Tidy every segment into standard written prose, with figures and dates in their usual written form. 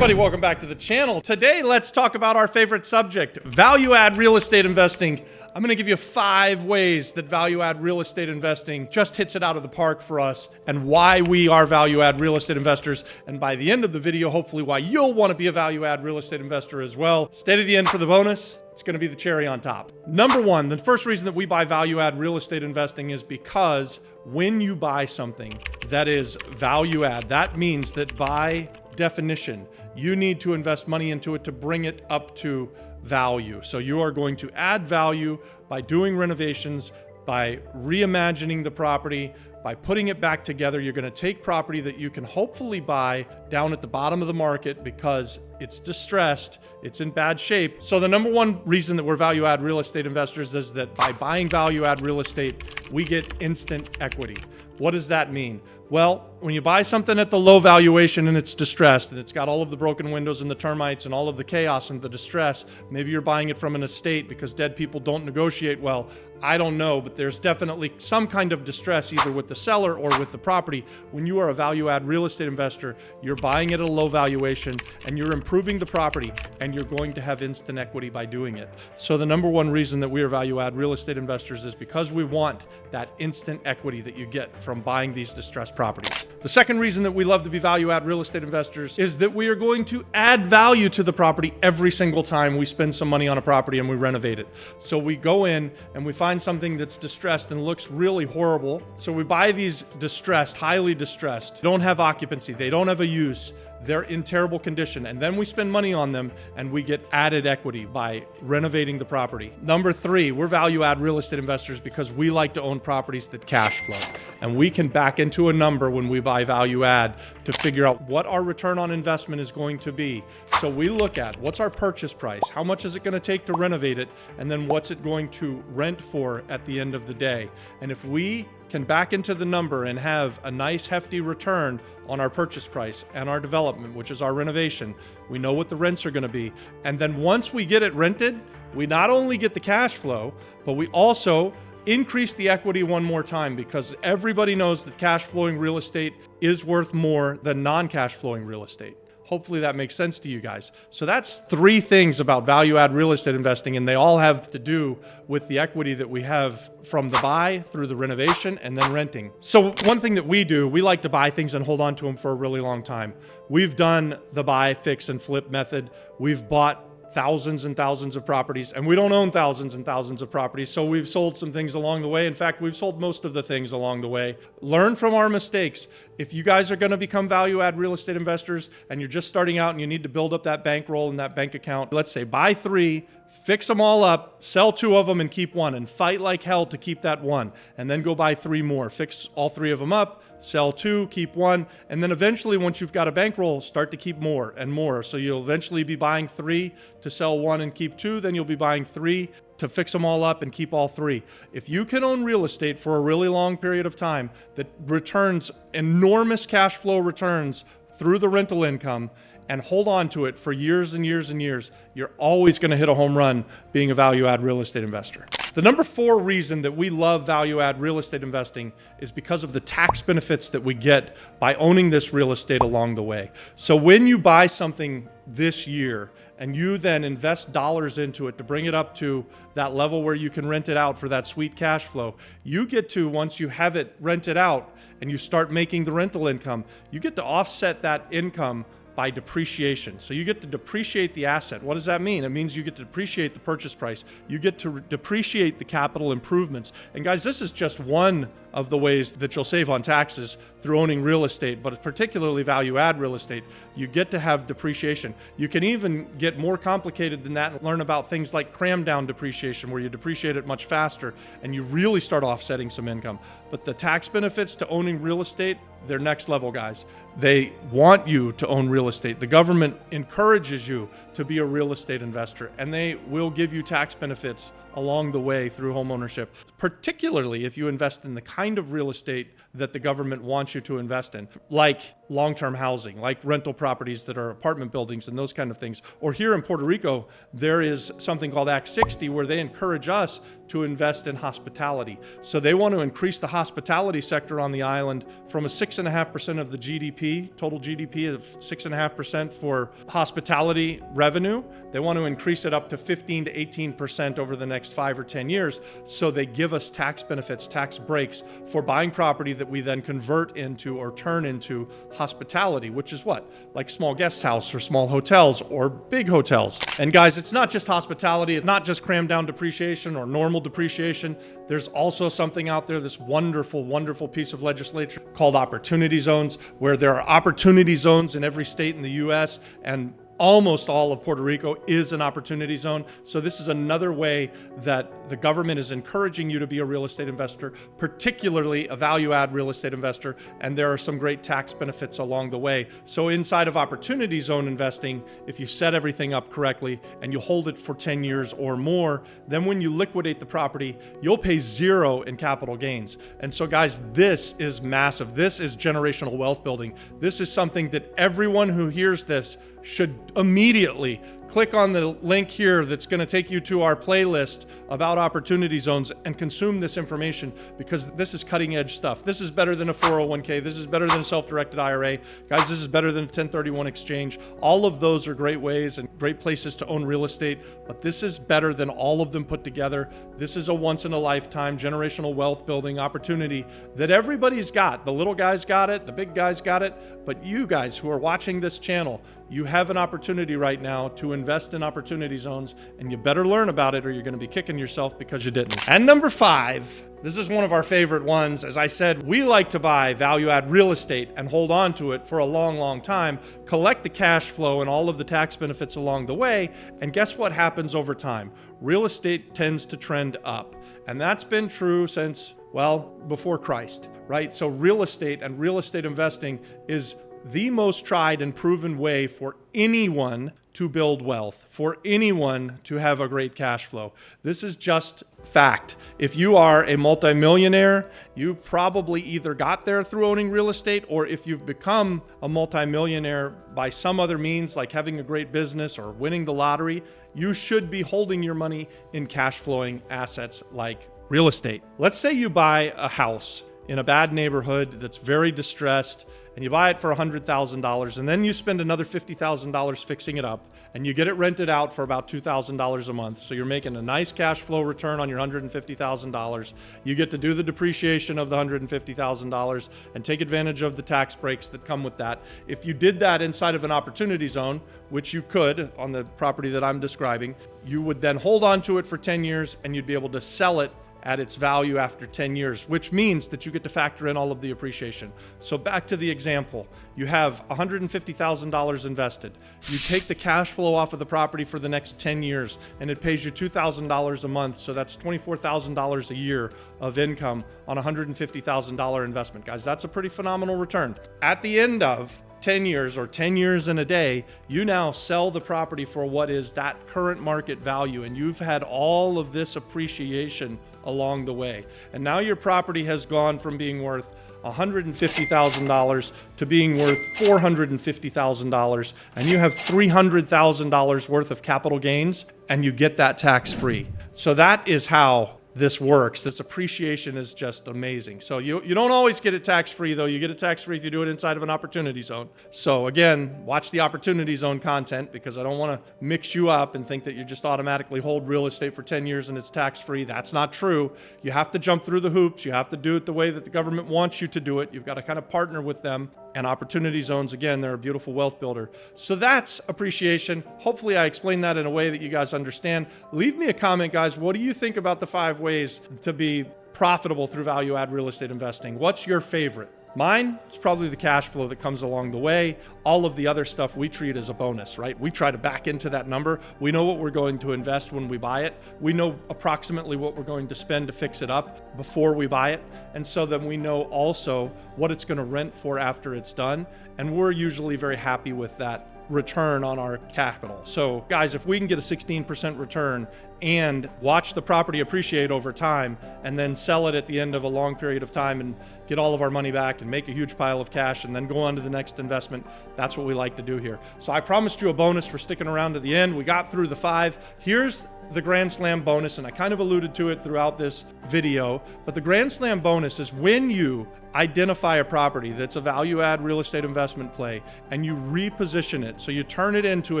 everybody, welcome back to the channel. Today, let's talk about our favorite subject, value add real estate investing. I'm gonna give you 5 ways that value add real estate investing just hits it out of the park for us and why we are value add real estate investors. And by the end of the video, hopefully why you'll wanna be a value add real estate investor as well. Stay to the end for the bonus. It's gonna be the cherry on top. Number 1, the first reason that we buy value add real estate investing is because when you buy something that is value add, that means that by definition, you need to invest money into it to bring it up to value. So you are going to add value by doing renovations, by reimagining the property, by putting it back together. You're going to take property that you can hopefully buy down at the bottom of the market because it's distressed, it's in bad shape. So the number 1 reason that we're value add real estate investors is that by buying value add real estate, we get instant equity. What does that mean? Well, when you buy something at the low valuation and it's distressed and it's got all of the broken windows and the termites and all of the chaos and the distress, maybe you're buying it from an estate because dead people don't negotiate well. I don't know, but there's definitely some kind of distress either with the seller or with the property. When you are a value add real estate investor, you're buying it at a low valuation and you're improving the property and you're going to have instant equity by doing it. So the number 1 reason that we are value add real estate investors is because we want that instant equity that you get from buying these distressed properties. The second reason that we love to be value add real estate investors is that we are going to add value to the property every single time we spend some money on a property and we renovate it. So we go in and we find something that's distressed and looks really horrible. So we buy these distressed, highly distressed, don't have occupancy, they don't have a use, they're in terrible condition, and then we spend money on them and we get added equity by renovating the property. Number 3, we're value add real estate investors because we like to own properties that cash flow, and we can back into a number when we buy value add to figure out what our return on investment is going to be. So we look at what's our purchase price, how much is it going to take to renovate it, and then what's it going to rent for at the end of the day. And if we can back into the number and have a nice hefty return on our purchase price and our development, which is our renovation, we know what the rents are going to be. And then once we get it rented, we not only get the cash flow, but we also increase the equity one more time because everybody knows that cash flowing real estate is worth more than non-cash flowing real estate. Hopefully that makes sense to you guys. So that's 3 things about value add real estate investing, and they all have to do with the equity that we have from the buy through the renovation and then renting. So one thing that we do, we like to buy things and hold on to them for a really long time. We've done the buy, fix, and flip method. We've bought thousands and thousands of properties, and we don't own thousands and thousands of properties, so we've sold some things along the way. In fact, we've sold most of the things along the way. Learn from our mistakes. If you guys are going to become value add real estate investors and you're just starting out and you need to build up that bankroll and that bank account, let's say buy 3, fix them all up, sell 2 of them and keep 1, and fight like hell to keep that 1, and then go buy 3 more, fix all 3 of them up, sell 2, keep 1, and then eventually once you've got a bankroll, start to keep more and more. So you'll eventually be buying 3 to sell 1 and keep 2, then you'll be buying 3 to fix them all up and keep all 3. If you can own real estate for a really long period of time that returns enormous cash flow returns through the rental income and hold on to it for years and years and years, you're always going to hit a home run being a value add real estate investor. The number 4 reason that we love value add real estate investing is because of the tax benefits that we get by owning this real estate along the way. So when you buy something this year and you then invest dollars into it to bring it up to that level where you can rent it out for that sweet cash flow, you get to, once you have it rented out and you start making the rental income, you get to offset that income by depreciation. So you get to depreciate the asset. What does that mean? It means you get to depreciate the purchase price. You get to depreciate the capital improvements. And guys, this is just one of the ways that you'll save on taxes through owning real estate, but particularly value add real estate. You get to have depreciation. You can even get more complicated than that and learn about things like cram down depreciation, where you depreciate it much faster and you really start offsetting some income. But the tax benefits to owning real estate, they're next level, guys. They want you to own real estate. The government encourages you to be a real estate investor, and they will give you tax benefits along the way through homeownership, particularly if you invest in the kind of real estate that the government wants you to invest in, like long-term housing, like rental properties that are apartment buildings and those kind of things. Or here in Puerto Rico, there is something called Act 60 where they encourage us to invest in hospitality. So they want to increase the hospitality sector on the island from a 6.5% of the GDP, total GDP of 6.5% for hospitality revenue. They want to increase it up to 15 to 18% over the next 5 or 10 years. So they give us tax benefits, tax breaks for buying property that we then convert into or turn into hospitality, which is what? Like small guest house or small hotels or big hotels. And guys, it's not just hospitality. It's not just crammed down depreciation or normal depreciation. There's also something out there, this wonderful, wonderful piece of legislation called opportunity zones, where there are opportunity zones in every state in the US, and almost all of Puerto Rico is an opportunity zone. So this is another way that the government is encouraging you to be a real estate investor, particularly a value add real estate investor. And there are some great tax benefits along the way. So inside of opportunity zone investing, if you set everything up correctly and you hold it for 10 years or more, then when you liquidate the property, you'll pay zero in capital gains. And so guys, this is massive. This is generational wealth building. This is something that everyone who hears this should immediately click on the link here that's going to take you to our playlist about opportunity zones and consume this information, because this is cutting edge stuff. This is better than a 401k. This is better than a self-directed IRA. Guys, this is better than a 1031 exchange. All of those are great ways and great places to own real estate, but this is better than all of them put together. This is a once in a lifetime generational wealth building opportunity that everybody's got. The little guys got it, the big guys got it, but you guys who are watching this channel, you have an opportunity right now to invest in opportunity zones, and you better learn about it or you're going to be kicking yourself because you didn't. And number 5, this is one of our favorite ones. As I said, we like to buy value add real estate and hold on to it for a long, long time, collect the cash flow and all of the tax benefits along the way. And guess what happens over time? Real estate tends to trend up. And that's been true since, well, before Christ, right? So real estate and real estate investing is the most tried and proven way for anyone to build wealth, for anyone to have a great cash flow. This is just fact. If you are a multimillionaire, you probably either got there through owning real estate, or if you've become a multimillionaire by some other means, like having a great business or winning the lottery, you should be holding your money in cash flowing assets like real estate. Let's say you buy a house in a bad neighborhood that's very distressed, and you buy it for $100,000, and then you spend another $50,000 fixing it up, and you get it rented out for about $2,000 a month. So you're making a nice cash flow return on your $150,000. You get to do the depreciation of the $150,000 and take advantage of the tax breaks that come with that. If you did that inside of an opportunity zone, which you could on the property that I'm describing, you would then hold on to it for 10 years, and you'd be able to sell it at its value after 10 years, which means that you get to factor in all of the appreciation. So back to the example, you have $150,000 invested. You take the cash flow off of the property for the next 10 years, and it pays you $2,000 a month. So that's $24,000 a year of income on a $150,000 investment. Guys, that's a pretty phenomenal return. At the end of 10 years or 10 years in a day, you now sell the property for what is that current market value, and you've had all of this appreciation along the way. And now your property has gone from being worth $150,000 to being worth $450,000, and you have $300,000 worth of capital gains, and you get that tax free. So that is how this works. This appreciation is just amazing. So you don't always get it tax-free, though. You get it tax-free if you do it inside of an opportunity zone. So again, watch the opportunity zone content, because I don't want to mix you up and think that you just automatically hold real estate for 10 years and it's tax-free. That's not true. You have to jump through the hoops. You have to do it the way that the government wants you to do it. You've got to kind of partner with them. And opportunity zones, again, they're a beautiful wealth builder. So that's appreciation. Hopefully I explained that in a way that you guys understand. Leave me a comment, guys. What do you think about the 5 ways to be profitable through value add real estate investing? What's your favorite? Mine is probably the cash flow that comes along the way. All of the other stuff we treat as a bonus, right? We try to back into that number. We know what we're going to invest when we buy it. We know approximately what we're going to spend to fix it up before we buy it. And so then we know also what it's going to rent for after it's done. And we're usually very happy with that return on our capital. So guys, if we can get a 16% return and watch the property appreciate over time and then sell it at the end of a long period of time and get all of our money back and make a huge pile of cash and then go on to the next investment, that's what we like to do here. So I promised you a bonus for sticking around to the end. We got through the 5. Here's the Grand Slam bonus, and I kind of alluded to it throughout this video, but the Grand Slam bonus is when you identify a property that's a value add real estate investment play and you reposition it, so you turn it into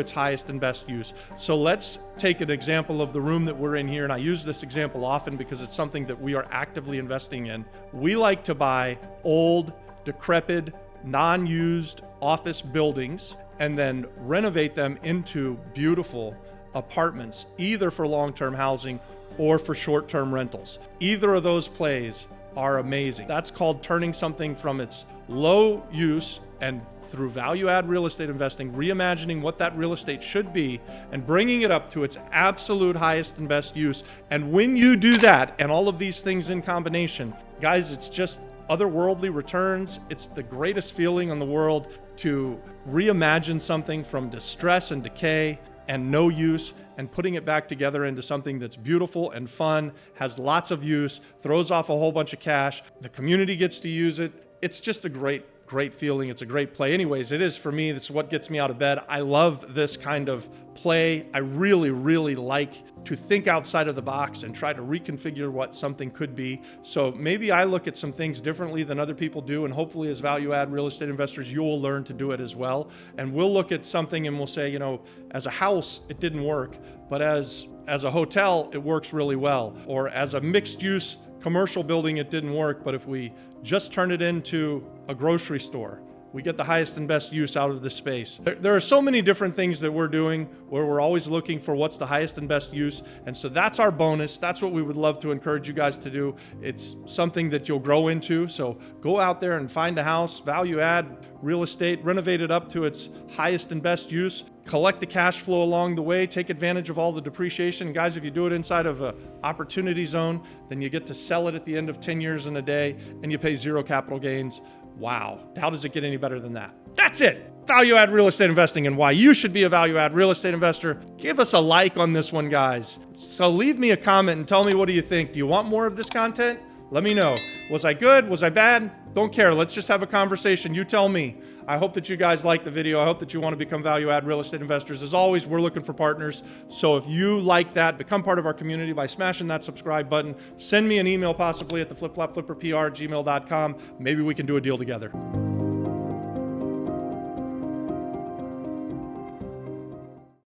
its highest and best use. So let's take an example of the room that we're in here, and I use this example often because it's something that we are actively investing in. We like to buy old, decrepit, non-used office buildings and then renovate them into beautiful apartments, either for long-term housing or for short-term rentals. Either of those plays are amazing. That's called turning something from its low use and through value add real estate investing, reimagining what that real estate should be and bringing it up to its absolute highest and best use. And when you do that and all of these things in combination, guys, it's just otherworldly returns. It's the greatest feeling in the world to reimagine something from distress and decay and no use and putting it back together into something that's beautiful and fun, has lots of use, throws off a whole bunch of cash. The community gets to use it. It's just a great feeling. It's a great play. Anyways, it is for me. This is what gets me out of bed. I love this kind of play. I really, really like to think outside of the box and try to reconfigure what something could be. So maybe I look at some things differently than other people do, and hopefully as value add real estate investors, you will learn to do it as well. And we'll look at something and we'll say, you know, as a house, it didn't work, but as a hotel, it works really well. Or as a mixed use commercial building, it didn't work, but if we just turn it into a grocery store, we get the highest and best use out of the space. There are so many different things that we're doing where we're always looking for what's the highest and best use. And so that's our bonus. That's what we would love to encourage you guys to do. It's something that you'll grow into. So go out there and find a house, value add real estate, renovate it up to its highest and best use, collect the cash flow along the way, take advantage of all the depreciation. Guys, if you do it inside of an opportunity zone, then you get to sell it at the end of 10 years in a day and you pay 0 capital gains. Wow. How does it get any better than that? That's it. Value add real estate investing and why you should be a value add real estate investor. Give us a like on this one, guys. So leave me a comment and tell me, what do you think? Do you want more of this content? Let me know. Was I good? Was I bad? Don't care. Let's just have a conversation. You tell me. I hope that you guys like the video. I hope that you want to become value add real estate investors. As always, we're looking for partners. So if you like that, become part of our community by smashing that subscribe button. Send me an email possibly at the flipflopflipperpr@gmail.com. Maybe we can do a deal together.